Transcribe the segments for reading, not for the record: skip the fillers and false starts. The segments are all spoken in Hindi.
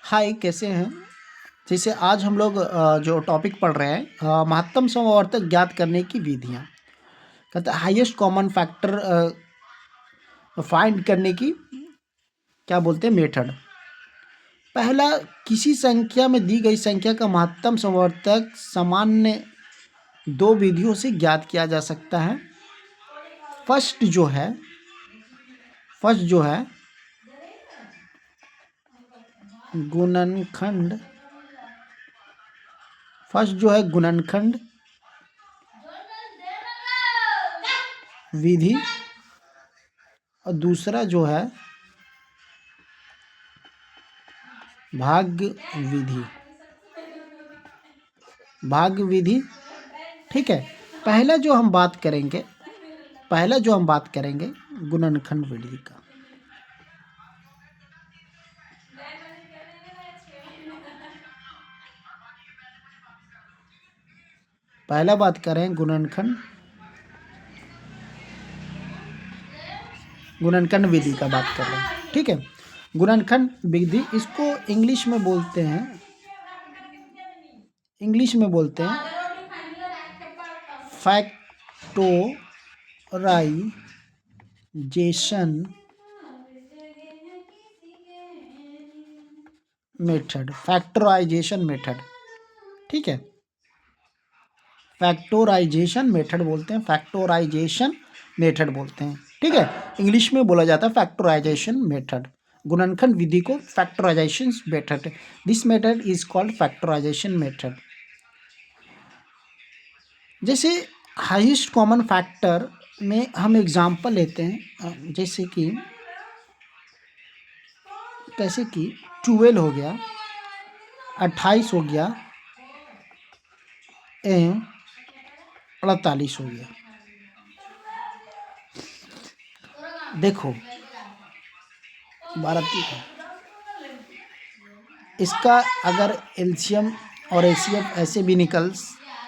हाय, कैसे हैं? जैसे आज हम लोग जो टॉपिक पढ़ रहे हैं, महत्तम समवर्तक ज्ञात करने की विधियाँ। कहते हैं हाईएस्ट कॉमन फैक्टर फाइंड करने की क्या बोलते हैं, मेथड। पहला, किसी संख्या में दी गई संख्या का महत्तम समवर्तक सामान्य दो विधियों से ज्ञात किया जा सकता है। फर्स्ट जो है गुणनखंड। फर्स्ट जो है गुणनखंड विधि, और दूसरा जो है भाग विधि। ठीक है। पहला जो हम बात करेंगे गुणनखंड विधि का। पहला बात करें गुणनखंड विधि का बात कर रहे हैं। ठीक है। गुणनखंड विधि, इसको इंग्लिश में बोलते हैं फैक्टोराइजेशन मेथड। ठीक है। फैक्टराइजेशन मेथड बोलते हैं। ठीक है। इंग्लिश में बोला जाता है फैक्टराइजेशन मेथड। गुणनखंड विधि को factorization method, this method is called factorization method. जैसे हाईएस्ट कॉमन फैक्टर में हम एग्जांपल लेते हैं, जैसे कि 12 हो गया, 28 हो गया, 48 हो गया। देखो 12, इसका अगर एलसीएम और एचसीएफ ऐसे भी निकल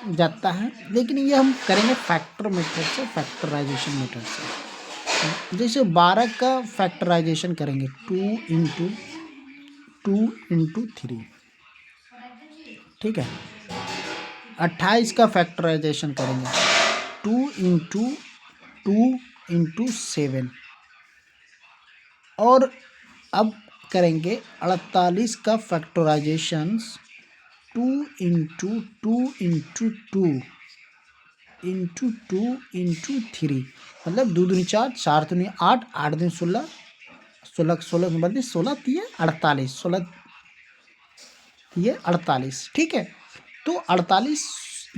जाता है, लेकिन ये हम करेंगे फैक्टराइजेशन मेथड से। जैसे 12 का फैक्टराइजेशन करेंगे 2 × 3। ठीक है। 28 का फैक्टराइजेशन करेंगे 2 × 7। और अब करेंगे 48 का फैक्टराइजेशन 2 × 3, मतलब 2 दूनी 4, 4 दूनी 8, 8 दूनी 16, 16 16 32, 16 3 48, 16 3 48। ठीक है। तो 48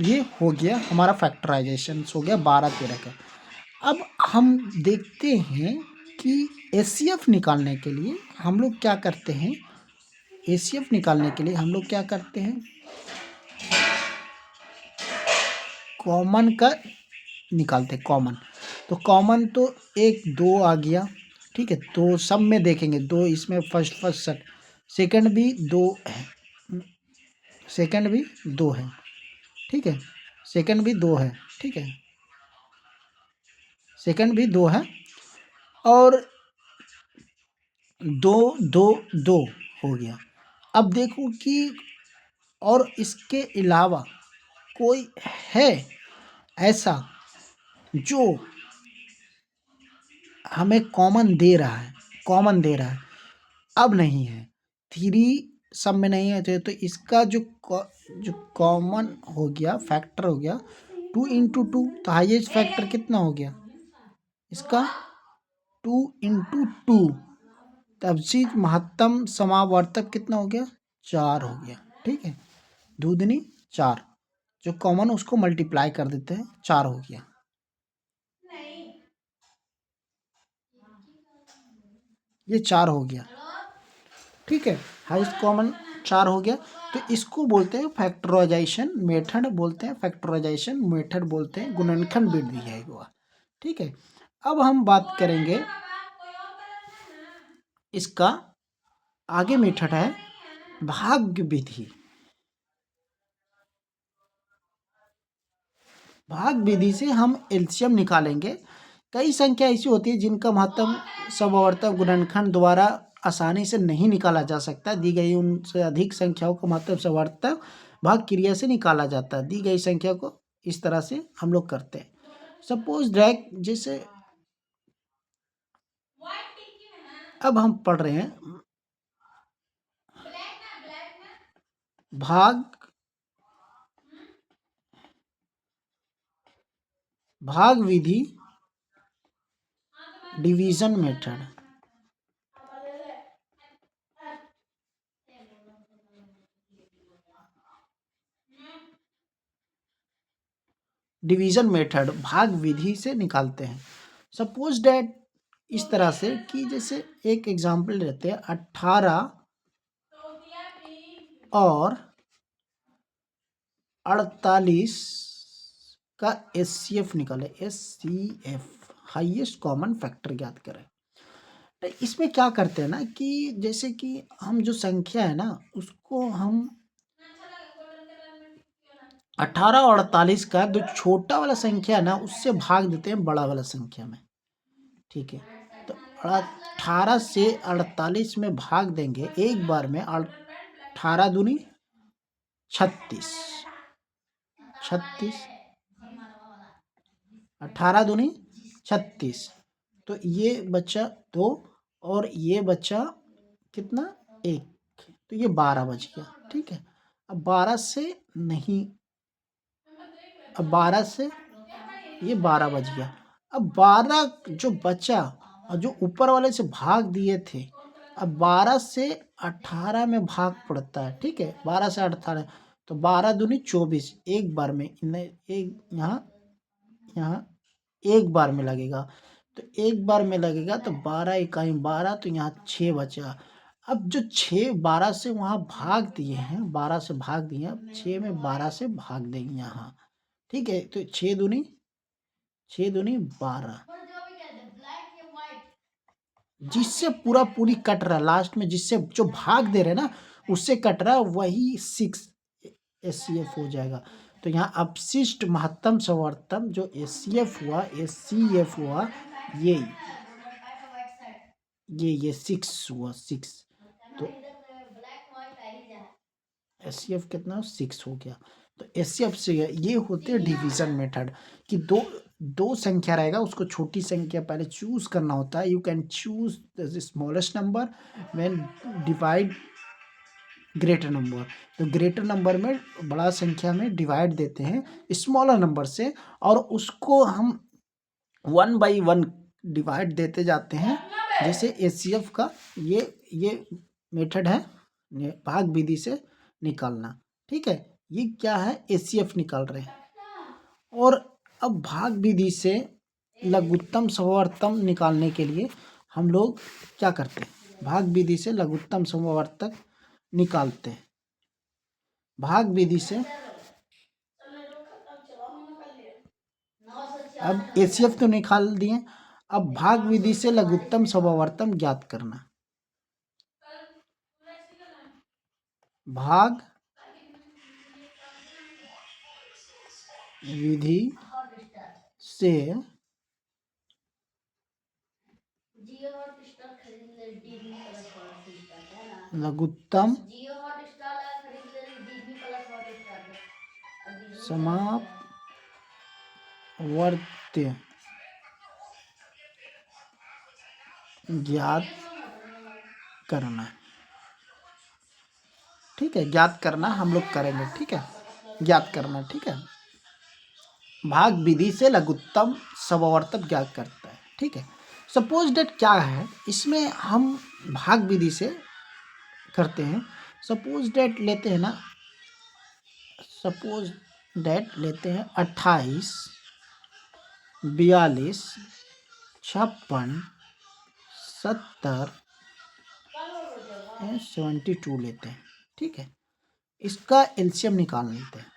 ये हो गया हमारा फैक्टराइजेशन, हो गया 12 13 का। अब हम देखते हैं कि एचसीएफ निकालने के लिए हम लोग क्या करते हैं। कॉमन का निकालते हैं। तो कॉमन तो 1 2 आ गया। ठीक है। तो सब में देखेंगे 2, इसमें फर्स्ट सेट, सेकंड भी 2 है, ठीक है। सेकंड भी 2 है, ठीक है। सेकंड भी 2 है, और 2 2 2 हो गया। अब देखो कि और इसके अलावा कोई है ऐसा जो हमें कॉमन दे रहा है। अब नहीं है, 3 सब में नहीं है, तो इसका जो कॉमन हो गया, फैक्टर हो गया 2 × 2। तो हाईएस्ट फैक्टर कितना हो गया इसका? 2 × 2। तब से महत्तम समावर्तक कितना हो गया? 4 हो गया। ठीक है। 2 दूनी 4, जो कॉमन उसको मल्टीप्लाई कर देते हैं, 4 हो गया। ये 4 हो गया। ठीक है। हाईएस्ट कॉमन 4 हो गया। तो इसको बोलते हैं फैक्टराइजेशन मेथड बोलते हैं, गुणनखंड विधि है वो। ठीक है। अब हम बात करेंगे इसका आगे मेथड है भाग विधि। भाग विधि से हम एलसीएम निकालेंगे। कई संख्या ऐसी होती है जिनका महत्तम समवर्तक गुणनखंड द्वारा आसानी से नहीं निकाला जा सकता। दी गई उनसे अधिक संख्याओं को महत्व संवर्तक भाग क्रिया से निकाला जाता है। दी गई संख्या को इस तरह से हम लोग करते हैं। सपोज दैट जैसे अब हम पढ़ रहे हैं भाग भाग विधि, डिवीजन मेथड। डिवीजन मेथड भाग विधि से निकालते हैं। सपोज डैट इस तरह से कि जैसे एक एग्जाम्पल लेते हैं 18 और 48 का HCF निकाले। HCF हाईएस्ट कॉमन फैक्टर ज्ञात करें। तो इसमें क्या करते हैं ना कि जैसे कि हम जो संख्या है ना उसको हम 18 और 48 का जो छोटा वाला संख्या है ना उससे भाग देते हैं बड़ा वाला संख्या में। ठीक है, तो 18 से 48 में भाग देंगे एक बार में। 18 दूनी 36, 18 दूनी 36, तो ये बचा 2 और ये बचा कितना 1, तो ये 12 बच गया। ठीक है, अब 12 से नहीं, अब 12 से ये 12 बच गया। अब 12 जो बचा और जो ऊपर वाले से भाग दिए थे, अब 12 से 18 में भाग पड़ता है। ठीक है, 12 से 18, तो 12 दूनी 24 एक बार में। एक यहाँ एक बार में लगेगा, तो एक बार में लगेगा तो 12 इकाई 12, तो यहाँ 6 बचा। अब जो 6 12 से वहाँ भाग दिए हैं, 12 से भाग दिए हैं, अब 6 में 12 से भाग देंगे यहाँ। ठीक है, तो 6 दूनी 12, जिससे पूरा पूरी कट रहा है लास्ट में, जिससे जो भाग दे रहे हैं ना उससे कट रहा है, वही 6 HCF हो जाएगा। तो यहाँ अपशिष्ट महत्तम संवर्तम जो HCF हुआ ये 6 हुआ 6। तो HCF कितना 6 हो गया। तो HCF से ये होते हैं डिवीजन मेथड कि दो संख्या रहेगा, उसको छोटी संख्या पहले चूज करना होता है। You can choose the smallest number when divide greater number. तो ग्रेटर नंबर में बड़ा संख्या में डिवाइड देते हैं स्मॉलर नंबर से, और उसको हम 1 बाई 1 डिवाइड देते जाते हैं। जैसे HCF का ये मेथड है भाग विधि से निकालना। ठीक है, ये क्या है HCF निकाल रहे हैं। और अब भाग विधि से लघुत्तम समवर्तम निकालने के लिए हम लोग क्या करते हैं, भाग विधि से लघुत्तम समवर्तक निकालते हैं। भाग विधि से अब HCF तो निकाल दिए, अब भाग विधि से लघुत्तम समवर्तम ज्ञात करना। भाग विधि से लघुत्तम समावर्त्य ज्ञात करना। ठीक है, ज्ञात करना हम लोग करेंगे। ठीक है, ज्ञात करना। ठीक है, भाग विधि से लघुत्तम समवर्तक ज्ञात करता है। ठीक है, सपोज डेट क्या है इसमें हम भाग विधि से करते हैं। सपोज डेट लेते हैं ना, सपोज डेट लेते हैं 28, 42, 56, 70, 72 लेते हैं। ठीक है, इसका एलसीएम निकाल लेते हैं।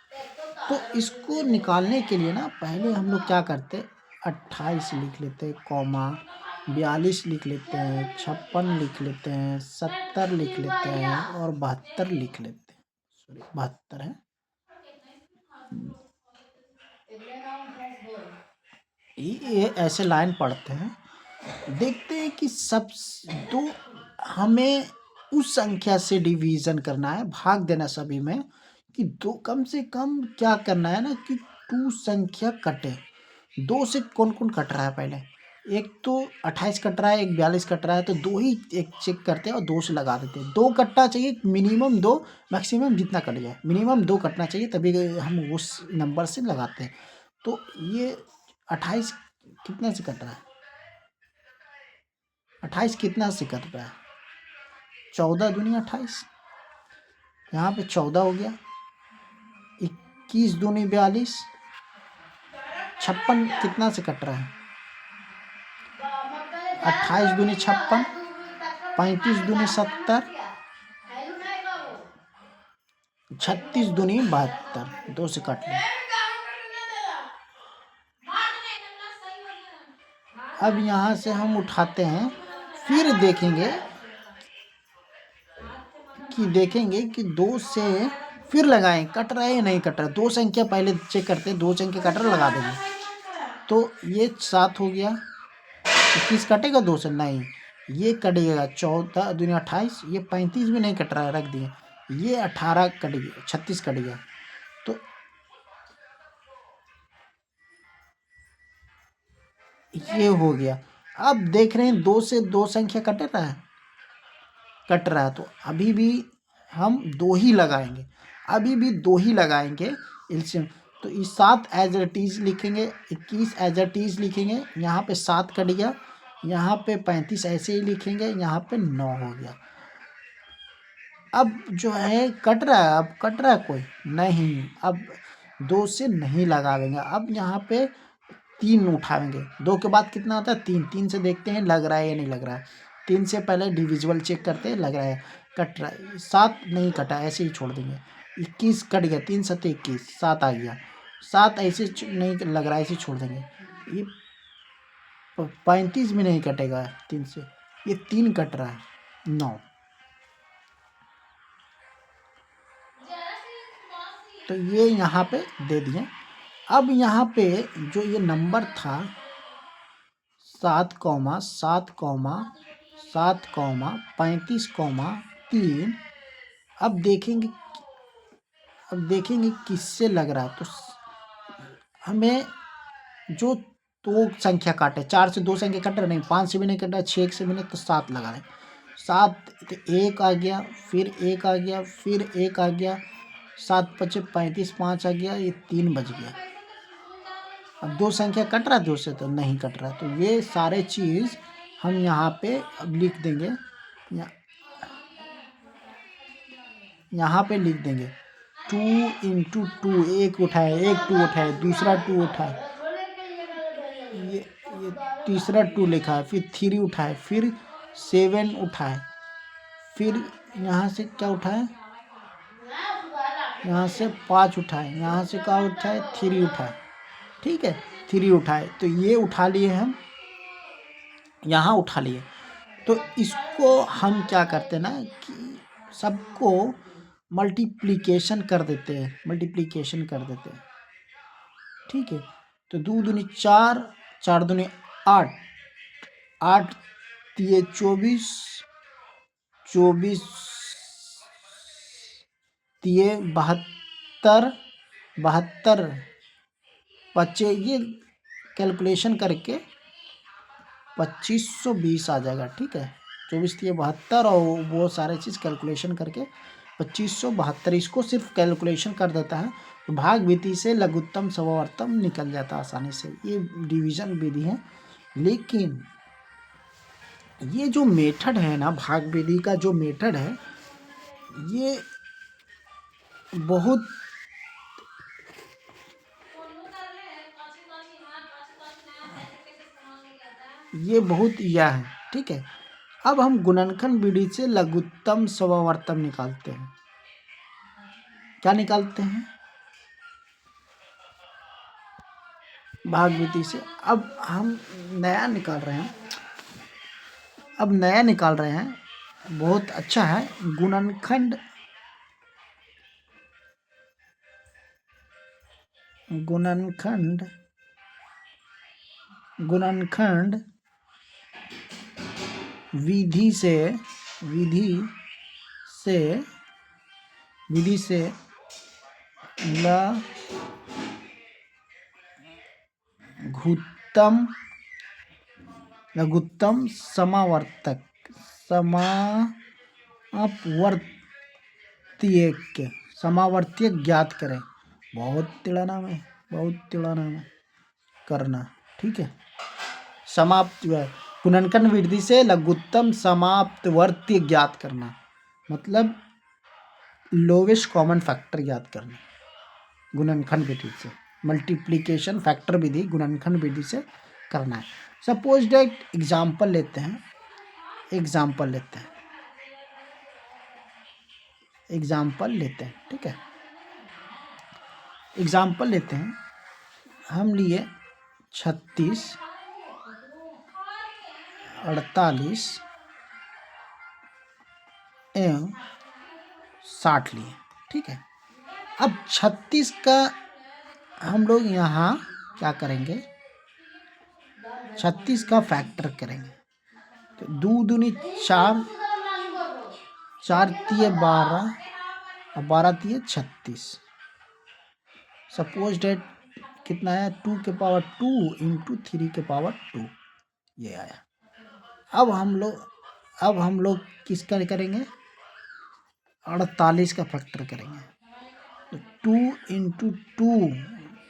तो इसको निकालने के लिए ना पहले हम लोग क्या करते हैं, 28 लिख लेते हैं कॉमा, 42 लिख लेते हैं, 56 लिख लेते हैं, 70 लिख लेते हैं और 72 लिख लेते हैं। सॉरी 72 है। ये ऐसे लाइन पढ़ते हैं, देखते हैं कि सब दो हमें उस संख्या से डिवीजन करना है, भाग देना सभी में, कि दो कम से कम क्या करना है ना कि 2 संख्या कटे। 2 से कौन-कौन कट रहा है पहले? एक तो 28 कट रहा है, एक 42 कट रहा है, तो 2 ही एक चेक करते हैं और 2 से लगा देते हैं। 2 कटना चाहिए, मिनिमम 2, मैक्सिमम जितना कट जाए। मिनिमम 2 कटना चाहिए, तभी हम उस नंबर से लगाते हैं। तो ये 28 कितने से कट रहा है? 28 कितना से कट रहा है? 14 दूनी 28, यहाँ पे 14 हो गया। 21 दूनी 42, 56 कितना से कट रहा है? 28 दूनी 56, 35 दूनी 70, 36 दूनी 72, 2 से काट लें। अब यहाँ से हम उठाते हैं, फिर देखेंगे कि 2 से फिर लगाएं कट रहा है या नहीं कट रहा है। 2 संख्या पहले चेक करते हैं, 2 संख्या कट रहा लगा देंगे। तो ये 7 हो गया। 21 कटेगा 2 से? नहीं, ये कटेगा 14 दूनी 28, ये 35 भी नहीं कट रहा है, रख दिए। ये 18 कट गया, 36 कट गया। तो ये हो गया। अब देख रहे हैं 2 से 2 संख्या कट रहा है, तो अभी भी हम 2 ही लगाएंगे, एलसीएम। तो ये 7 एज इट इज लिखेंगे, 21 एज इट इज लिखेंगे, यहाँ पे 7 कट गया, यहाँ पे 35 ऐसे ही लिखेंगे, यहाँ पे 9 हो गया। अब जो है कट रहा है कोई नहीं, अब 2 से नहीं लगावेंगे। अब यहाँ पे 3 उठाएंगे, 2 के बाद कितना आता है? 3। 3 से देखते हैं लग रहा है या नहीं लग रहा है। 3 से पहले डिविजिबल चेक करते हैं, लग रहा है, कट रहा है। 7 नहीं कटा, ऐसे ही छोड़ देंगे। 21 कट गया, 3 7 21, 7 आ गया। 7 ऐसे नहीं लग रहा है, ऐसे छोड़ देंगे। ये 35 भी नहीं कटेगा 3 से, ये 3 कट रहा है, 9। तो ये यहाँ पे दे दिए। अब यहाँ पे जो ये नंबर था 7 कॉमा 7 कॉमा 7 कॉमा 35 कॉमा 3, अब देखेंगे किससे लग रहा है। तो हमें जो 2 संख्या काटे, 4 से 2 संख्या कट रहा नहीं, 5 से भी नहीं कट रहा, 6 से भी नहीं, तो 7 लगा रहे। 7 तो 1 आ गया, फिर 1 आ गया, फिर 1 आ गया, 7 पचे 35, 5 आ गया, ये 3 बच गया। अब 2 संख्या कट रहा है 2 से? तो नहीं कट रहा। तो ये सारे चीज़ हम यहाँ पे अब लिख देंगे, यहाँ पे लिख देंगे 2 इंटू 2, एक उठाए, एक 2 उठाए, दूसरा 2 उठाए, ये तीसरा 2 लिखा है, फिर 3 उठाए, फिर 7 उठाए, फिर यहाँ से क्या उठाए? यहाँ से 5 उठाए, यहाँ से क्या उठाए? 3 उठाए, ठीक है, 3 उठाए। तो ये उठा लिए हम, यहाँ उठा लिए। तो इसको हम क्या करते ना कि सबको मल्टीप्लिकेशन कर देते हैं, ठीक है। तो 2 दूनी 4, 4 दूनी 8, 8 तिये 24, 24 तिये 72, 72 बच्चे, ये कैलकुलेशन करके 2520 आ जाएगा, ठीक है। 24 तिये 72 और वो सारे चीज़ कैलकुलेशन करके 2572, इसको सिर्फ कैलकुलेशन कर देता है, तो भाग विधि से लघुत्तम समवर्तम निकल जाता है आसानी से। ये डिवीजन विधि है। लेकिन ये जो मेथड है ना, भाग विधि का जो मेथड है, ये बहुत यह है, ठीक है। अब हम गुणनखंड विधि से लघुत्तम समवर्तम निकालते हैं। क्या निकालते हैं? भाग विधि से। अब हम नया निकाल रहे हैं, बहुत अच्छा है। गुणनखंड विधि से विधि से लघुत्तम समावर्तीय ज्ञात करें। बहुत टेढ़ा नाम है करना। ठीक है, समाप्त गुणनखंड विधि से लघुत्तम समाप्तवर्ती ज्ञात करना, मतलब लोवेस्ट कॉमन फैक्टर ज्ञात करना गुणनखंड विधि से। मल्टीप्लिकेशन फैक्टर विधि गुणनखंड विधि से करना है। सपोज डेट एग्जाम्पल लेते हैं। ठीक है, एग्जाम्पल लेते हैं। हम लिए 36, 48 एवं 60 लिए। ठीक है, अब 36 का हम लोग यहाँ क्या करेंगे, 36 का फैक्टर करेंगे। तो 2 दूनी 4, 4 तिये 12 और 12 तिये 36। सपोज डेट कितना है, 2 के पावर 2 इंटू 3 के पावर 2 ये आया। अब हम लोग किसका करेंगे, 48 का फैक्टर करेंगे। तो 2 इंटू 2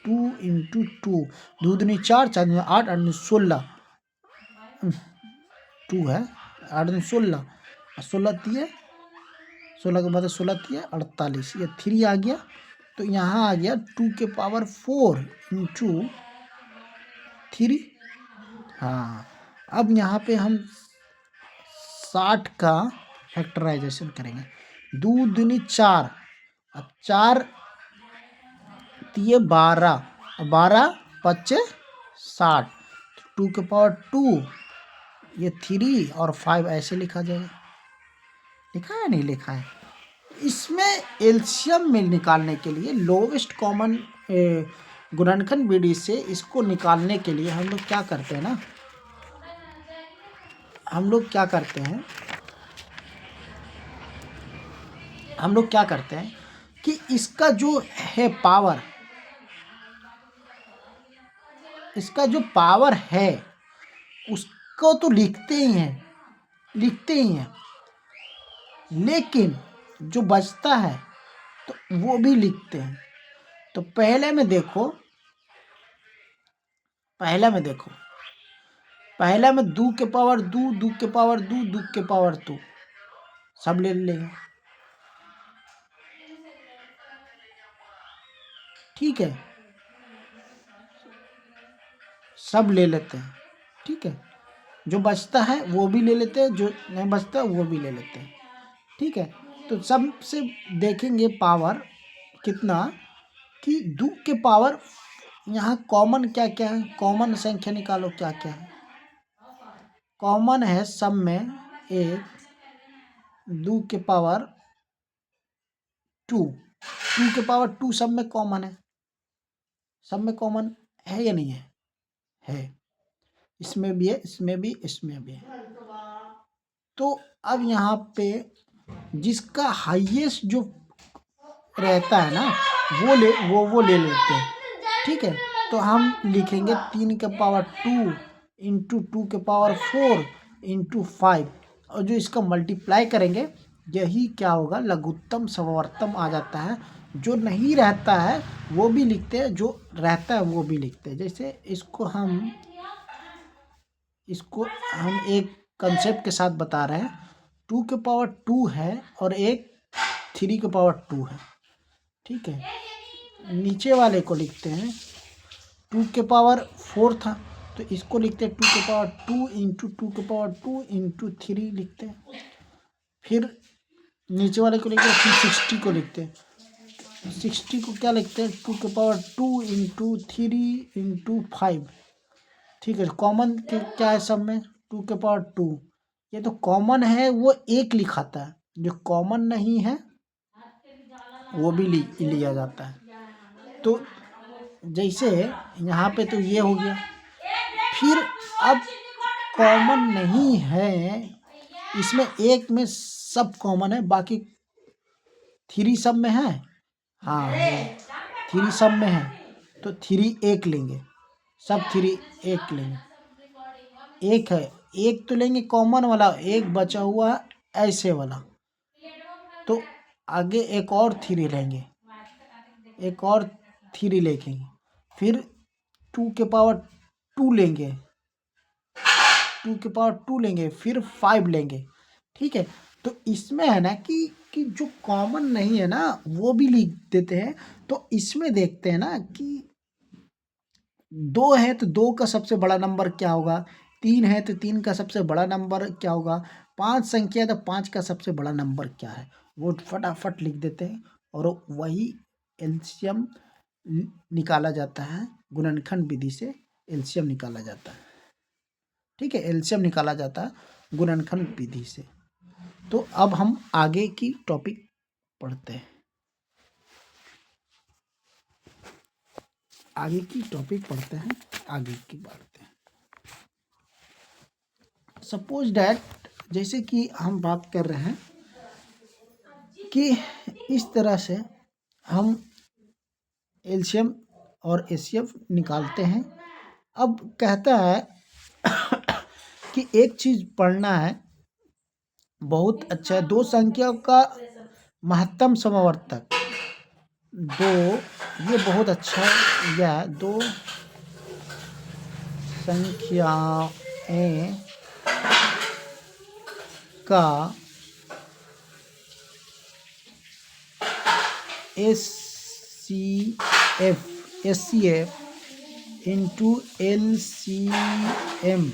2 दूनी 4, 4 दूनी 8, 8 दूनी 16 2 है, 8 दूनी 16 और 16 तिये 16 के बाद 16 तिये 48, ये 3 आ गया। तो यहाँ आ गया 2 के पावर 4 इंटू 3। हाँ, अब यहाँ पे हम 60 का फैक्टराइजेशन करेंगे। 2 दूनी 4, अब 4 तिये 12, 12 पच्चे 60, 2 के पावर 2 ये 3 और 5 ऐसे लिखा जाएगा। लिखा है नहीं लिखा है। इसमें एलसीएम में निकालने के लिए लोवेस्ट कॉमन गुणनखंड विधि से इसको निकालने के लिए हम लोग क्या करते हैं ना, हम लोग क्या करते हैं कि इसका जो है पावर, इसका जो पावर है उसको तो लिखते ही हैं, लेकिन जो बचता है तो वो भी लिखते हैं। तो पहले में देखो, पहला में 2 के पावर 2, 2 के पावर 2, 2 के पावर 2 सब ले लेंगे। ठीक है, सब ले लेते हैं। ठीक है, जो बचता है वो भी ले लेते हैं, जो नहीं बचता वो भी ले लेते हैं। ठीक है, तो सबसे देखेंगे पावर कितना, कि 2 के पावर यहाँ कॉमन क्या क्या है, कॉमन संख्या निकालो क्या क्या है। कॉमन है सब में 1, 2 के पावर 2, 2 के पावर 2 सब में कॉमन है। सब में कॉमन है या नहीं है? है, इसमें भी है, इसमें भी है। तो अब यहाँ पे जिसका हाईएस्ट जो रहता है ना वो ले लेते हैं। ठीक है, तो हम लिखेंगे 3 के पावर 2 इंटू 2 के पावर 4 इंटू 5, और जो इसका मल्टीप्लाई करेंगे यही क्या होगा, लघुत्तम समवर्तम आ जाता है। जो नहीं रहता है वो भी लिखते हैं, जो रहता है वो भी लिखते हैं। जैसे इसको हम एक कंसेप्ट के साथ बता रहे हैं। 2 के पावर 2 है और एक 3 के पावर 2 है। ठीक है, नीचे वाले को लिखते हैं 2 के पावर 4 था, तो इसको लिखते हैं 2 के पावर 2 इंटू 2 के पावर 2 इंटू 3 लिखते हैं। फिर नीचे वाले को लिखते हैं, फिर 60 को लिखते हैं। 60 को क्या लिखते हैं, 2 के पावर 2 इंटू 3 इंटू 5। ठीक है, कॉमन क्या है सब में, 2 के पावर 2। ये तो कॉमन है वो एक लिखाता है, जो कॉमन नहीं है वो भी लिया जाता है। तो जैसे यहाँ पे तो ये हो गया। फिर अब कॉमन नहीं है इसमें एक में सब कॉमन है, बाकी थ्री सब में है। हाँ, थ्री सब में है तो थ्री एक लेंगे, सब थ्री एक लेंगे। एक है, एक तो लेंगे कॉमन वाला, एक बचा हुआ ऐसे वाला, तो आगे एक और थ्री लेंगे, एक और थ्री लेंगे, फिर टू के पावर टू लेंगे, टू के पावर टू लेंगे, फिर फाइव लेंगे। ठीक है, तो इसमें है ना कि जो कॉमन नहीं है ना वो भी लिख देते हैं। तो इसमें देखते हैं ना कि दो है तो दो का सबसे बड़ा नंबर क्या होगा, तीन है तो तीन का सबसे बड़ा नंबर क्या होगा, पांच संख्या है तो पांच का सबसे बड़ा नंबर क्या है, वो फटाफट लिख देते हैं और वही एलसीएम निकाला जाता है। गुणनखंड विधि से एलसीएम निकाला जाता है। ठीक है, एलसीएम निकाला जाता है गुणनखंड विधि से। तो अब हम आगे की टॉपिक पढ़ते हैं, आगे की टॉपिक पढ़ते हैं, आगे की पढ़ते हैं। सपोज डैट, जैसे कि हम बात कर रहे हैं कि इस तरह से हम एलसीएम और एचसीएफ निकालते हैं। अब कहता है कि एक चीज पढ़ना है, बहुत अच्छा है, दो संख्याओं का महत्तम समवर्तक, दो, ये बहुत अच्छा है, यह दो संख्याएं का HCF into LCM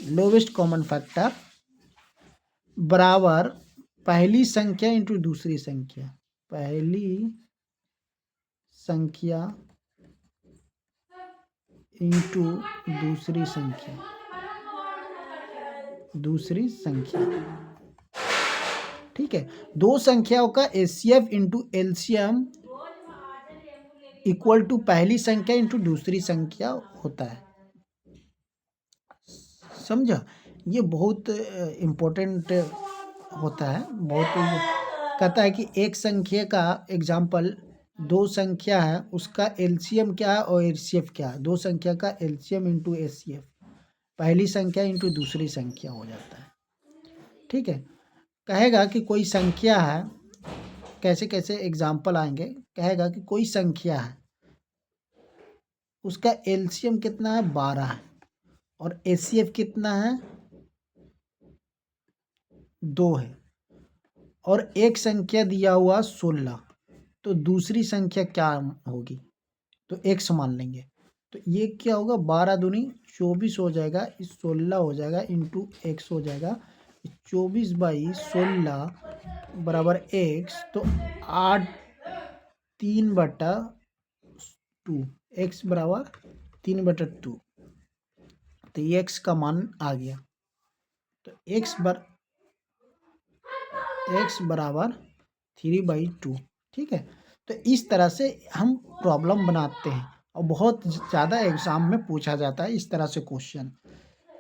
lowest common factor बराबर पहली संख्या इंटू दूसरी संख्या, पहली संख्या इंटू दूसरी संख्या, दूसरी संख्या। ठीक है, दो संख्याओं का HCF into LCM equal to पहली संख्या इंटू दूसरी संख्या होता है। समझा, ये बहुत इम्पोर्टेंट होता है, बहुत। कहता है कि एक संख्या का एग्जाम्पल, दो संख्या है उसका एलसीएम क्या है और एचसीएफ क्या है, दो संख्या का एलसीएम इंटू एचसीएफ पहली संख्या इंटू दूसरी संख्या हो जाता है। ठीक है, कहेगा कि कोई संख्या है, कैसे कैसे एग्जाम्पल आएंगे, कहेगा कि कोई संख्या है उसका एलसीएम कितना है 12 है और एचसीएफ कितना है 2 है, और एक संख्या दिया हुआ 16, तो दूसरी संख्या क्या होगी, तो एक्स मान लेंगे। तो ये क्या होगा, 12 दूनी 24 हो जाएगा, इस 16 हो जाएगा इंटू एक्स हो जाएगा, 24/16 बराबर एक्स, तो 8 3/2, एक्स बराबर 3/2, तो ये एक्स का मान आ गया। तो एक्स बराबर 3/2। ठीक है, तो इस तरह से हम प्रॉब्लम बनाते हैं और बहुत ज़्यादा एग्जाम में पूछा जाता है इस तरह से क्वेश्चन।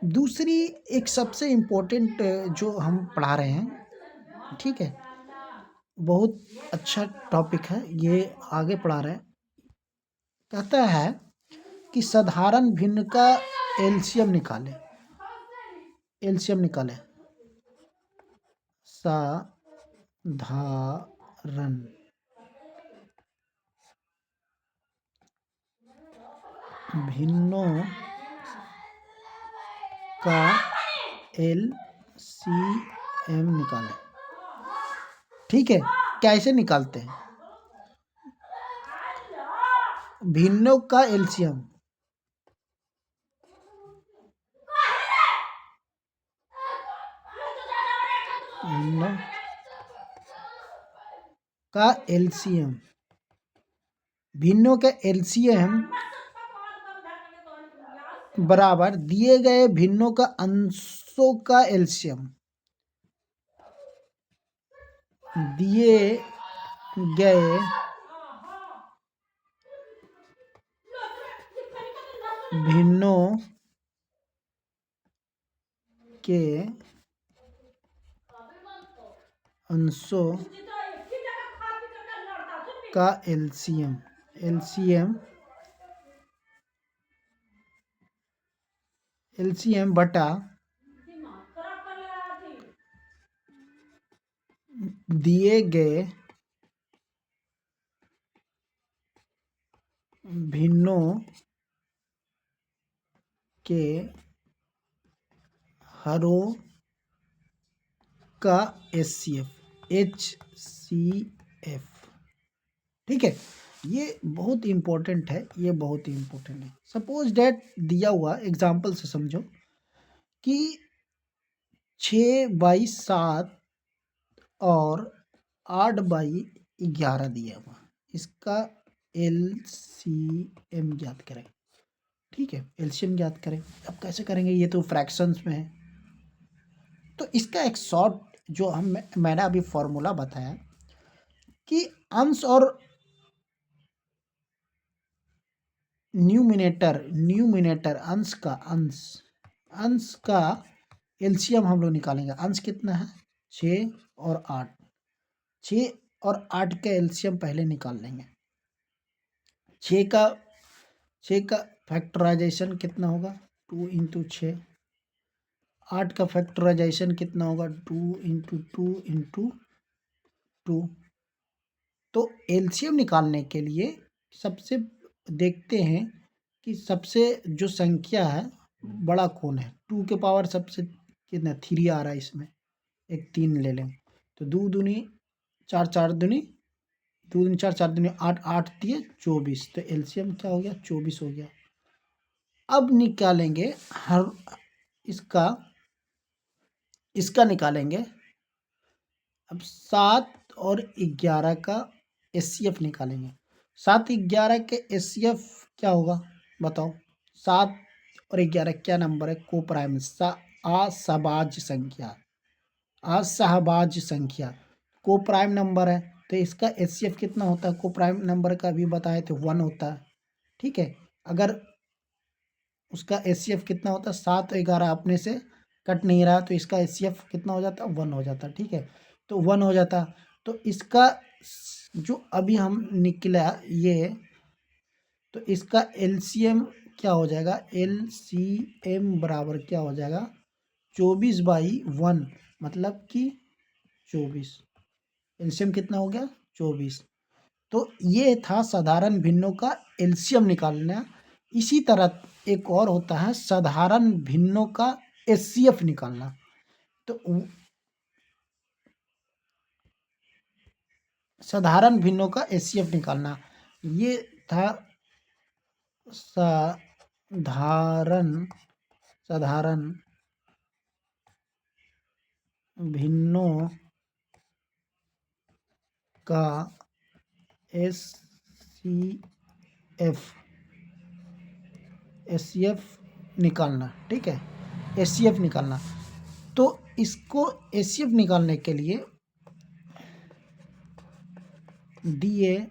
दूसरी एक सबसे इम्पोर्टेंट जो हम पढ़ा रहे हैं, ठीक है, बहुत अच्छा टॉपिक है ये, आगे पढ़ा रहे हैं। कहता है कि साधारण भिन्न का एलसीएम निकालें, एलसीएम निकालें, साधारण भिन्नों का एलसीएम निकालें। ठीक है, कैसे निकालते हैं भिन्नों का एलसीएम, भिन्नों का एलसीएम, भिन्नों का एलसीएम बराबर दिए गए भिन्नों का अंशों का एलसीएम, दिए गए भिन्नों के अंशों का एलसीएम बटा दिए गए भिन्नों के हरों का HCF। ठीक है, ये बहुत इम्पोर्टेंट है, ये बहुत ही इम्पोर्टेंट है। सपोज डेट दिया हुआ एग्जाम्पल से समझो कि 6/7 और 8/11 दिया हुआ, इसका LCM ज्ञात करें। ठीक है, एलसीएम ज्ञात करें। अब कैसे करेंगे, ये तो फ्रैक्शंस में है। तो इसका एक शॉर्ट जो मैंने अभी फॉर्मूला बताया कि अंश और न्यूमिनेटर अंश का एलसीएम हम लोग निकालेंगे। अंश कितना है, 6 और 8। 6 और 8 का एलसीएम पहले निकाल लेंगे। 6 का फैक्टराइजेशन कितना होगा, 2 इंटू 6। 8 का फैक्टराइजेशन कितना होगा, 2 इंटू 2 इंटू 2। तो एलसीएम निकालने के लिए सबसे देखते हैं कि सबसे जो संख्या है बड़ा कौन है। 2 के पावर सबसे कितना, 3 आ रहा है इसमें, एक 3 ले लें तो 2 दूनी 4, 4 दूनी 2 दूनी 4, 4 दूनी 8, 8 दिए 24। तो एलसीएम क्या हो गया, 24 हो गया। अब निकालेंगे हर इसका निकालेंगे। अब 7 और 11 का एचसीएफ निकालेंगे। 7 11 के एचसीएफ क्या होगा बताओ। 7 और 11 क्या नंबर है, को प्राइम असहबाज संख्या को प्राइम नंबर है। तो इसका एचसीएफ कितना होता है, को प्राइम नंबर का भी बताए थे 1 होता है। ठीक है, अगर उसका एचसीएफ कितना होता है, 7 और 11 अपने से कट नहीं रहा तो इसका एचसीएफ कितना हो जाता, 1 हो जाता। ठीक है, तो 1 हो जाता। तो इसका जो अभी हम निकला ये, तो इसका एलसीएम क्या हो जाएगा, एलसीएम बराबर क्या हो जाएगा, 24/1 मतलब कि 24। एलसीएम कितना हो गया, 24। तो ये था साधारण भिन्नों का एलसीएम निकालना। इसी तरह एक और होता है साधारण भिन्नों का एचसीएफ निकालना। तो साधारण भिन्नों का एचसीएफ निकालना, ये था साधारण भिन्नों का एचसीएफ निकालना। ठीक है, एचसीएफ निकालना। तो इसको एचसीएफ निकालने के लिए दिए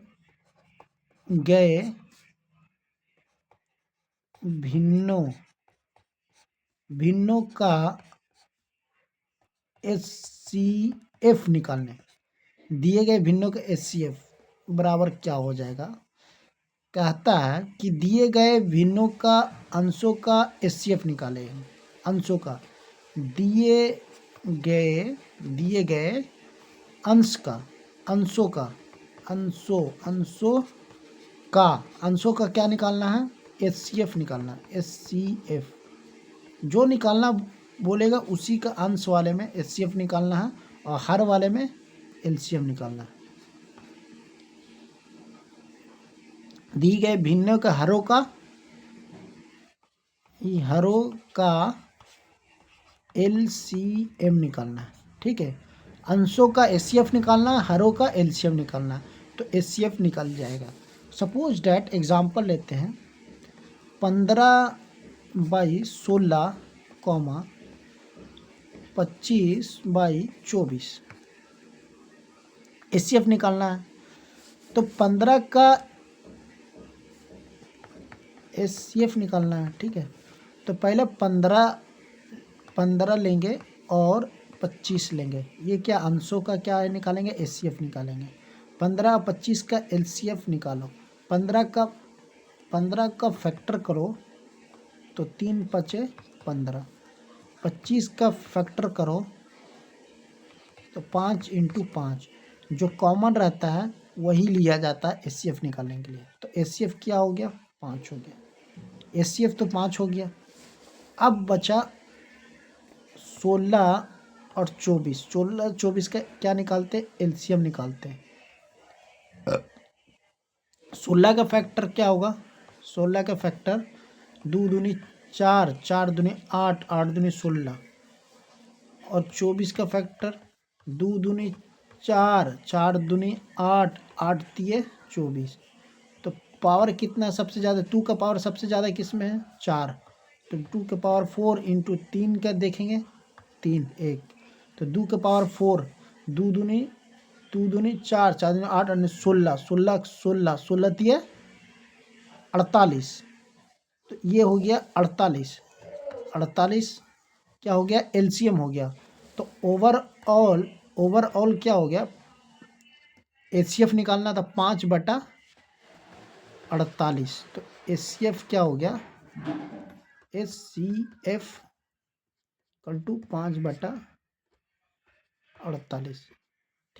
गए भिन्नों का एचसीएफ निकालने, दिए गए भिन्नों का एचसीएफ बराबर क्या हो जाएगा, कहता है कि दिए गए भिन्नों का अंशों का एचसीएफ निकाले। अंशों का दिए गए अंश का अंशों का क्या निकालना है, एचसीएफ निकालना। एचसीएफ जो निकालना बोलेगा उसी का अंश वाले में एचसीएफ निकालना है और हर वाले में एलसीएम निकालना है। दी गए भिन्नों के हरों का एलसीएम निकालना है। ठीक है, अंशों का एचसीएफ निकालना, हरों का एलसीएम निकालना। तो एचसीएफ निकल जाएगा। सपोज डैट एग्जांपल लेते हैं 15/16, 25/24 एचसीएफ निकालना है। तो 15 का एचसीएफ निकालना है। ठीक है, तो पहले 15 लेंगे और 25 लेंगे, ये क्या अंशों का क्या निकालेंगे, एचसीएफ निकालेंगे। 15 25 का एलसीएफ निकालो, 15 का फैक्टर करो तो 3 पचे 15, 25 का फैक्टर करो तो 5 × 5, जो कॉमन रहता है वही लिया जाता है एचसीएफ निकालने के लिए। तो एचसीएफ क्या हो गया, 5 हो गया, एचसीएफ तो 5 हो गया। अब बचा 16 और 24, 16 24 का क्या निकालते हैं, एलसीएम निकालते हैं। 16 का फैक्टर क्या होगा, 16 का फैक्टर 2 दूनी 4, 4 दूनी 8, 8 दूनी 16, और 24 का फैक्टर 2 दूनी 4, 4 दूनी 8, 8 तिये 24। तो पावर कितना सबसे ज़्यादा, 2 का पावर सबसे ज़्यादा किस में है, 4, तो 2 का पावर 4 × 3 का देखेंगे, 3 1, तो 2 का पावर 4, 2 दूनी 4, 4 दूनी 8, 8 16, 16 16 16 तिये 48, तो ये हो गया 48, 48 क्या हो गया, एलसीएम हो गया। तो ओवरऑल क्या हो गया, एचसीएफ निकालना था 5/48, तो एचसीएफ क्या हो गया, एचसीएफ = 5/48,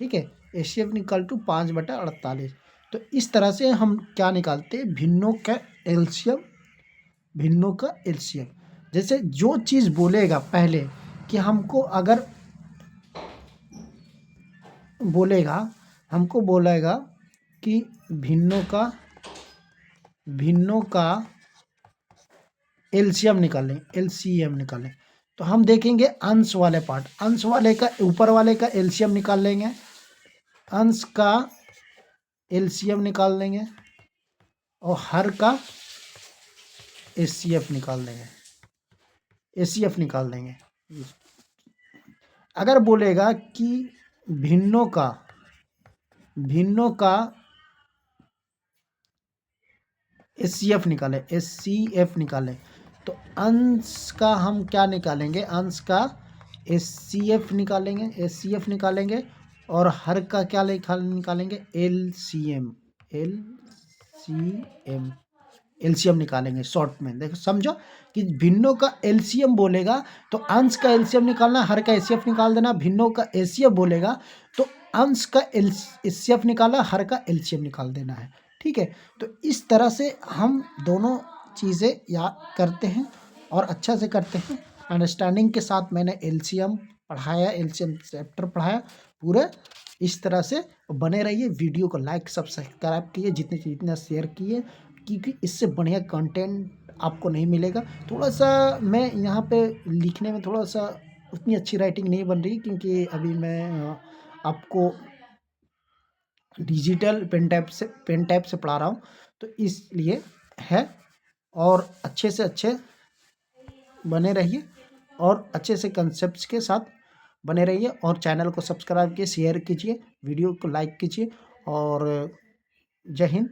ठीक है, एचसीएफ निकाल टू 5/48। तो इस तरह से हम क्या निकालते हैं, भिन्नों का एलसीएम, भिन्नों का एलसीएम। जैसे जो चीज़ बोलेगा पहले कि हमको अगर बोलेगा, हमको बोलेगा कि भिन्नों का एलसीएम निकालें, एलसीएम निकालें, तो हम देखेंगे अंश वाले पार्ट, अंश वाले का ऊपर वाले का एलसीएम निकाल लेंगे, अंश का एलसीएम निकाल लेंगे और हर का एचसीएफ निकाल देंगे, एचसीएफ निकाल देंगे। अगर बोलेगा कि भिन्नों का एचसीएफ निकाले, एचसीएफ निकाले, तो अंश का हम क्या निकालेंगे, अंश का एचसीएफ निकालेंगे, एचसीएफ निकालेंगे, और हर का क्या निकालेंगे, एलसीएम, एलसीएम, एलसीएम निकालेंगे। शॉर्ट में देखो, समझो कि भिन्नों का एलसीएम बोलेगा तो अंश का एलसीएम निकालना, हर का एचसीएफ निकाल देना। भिन्नों का एचसीएफ बोलेगा तो अंश का एचसीएफ निकाला, हर का एलसीएम निकाल देना है, ठीक है। तो इस तरह से हम दोनों चीज़ें याद करते हैं और अच्छा से करते हैं, अंडरस्टैंडिंग के साथ मैंने एलसीएम पढ़ाया, एलसीएम चैप्टर पढ़ाया पूरे। इस तरह से बने रहिए, वीडियो को लाइक सब्सक्राइब कीजिए, जितना शेयर कीजिए, क्योंकि इससे बढ़िया कंटेंट आपको नहीं मिलेगा। थोड़ा सा मैं यहाँ पे लिखने में थोड़ा सा उतनी अच्छी राइटिंग नहीं बन रही, क्योंकि अभी मैं आपको डिजिटल पेन टाइप से पढ़ा रहा हूँ, तो इसलिए है। और अच्छे से अच्छे बने रहिए और अच्छे से कंसेप्ट्स के साथ बने रहिए, और चैनल को सब्सक्राइब कीजिए, शेयर कीजिए, वीडियो को लाइक कीजिए, और जय हिंद।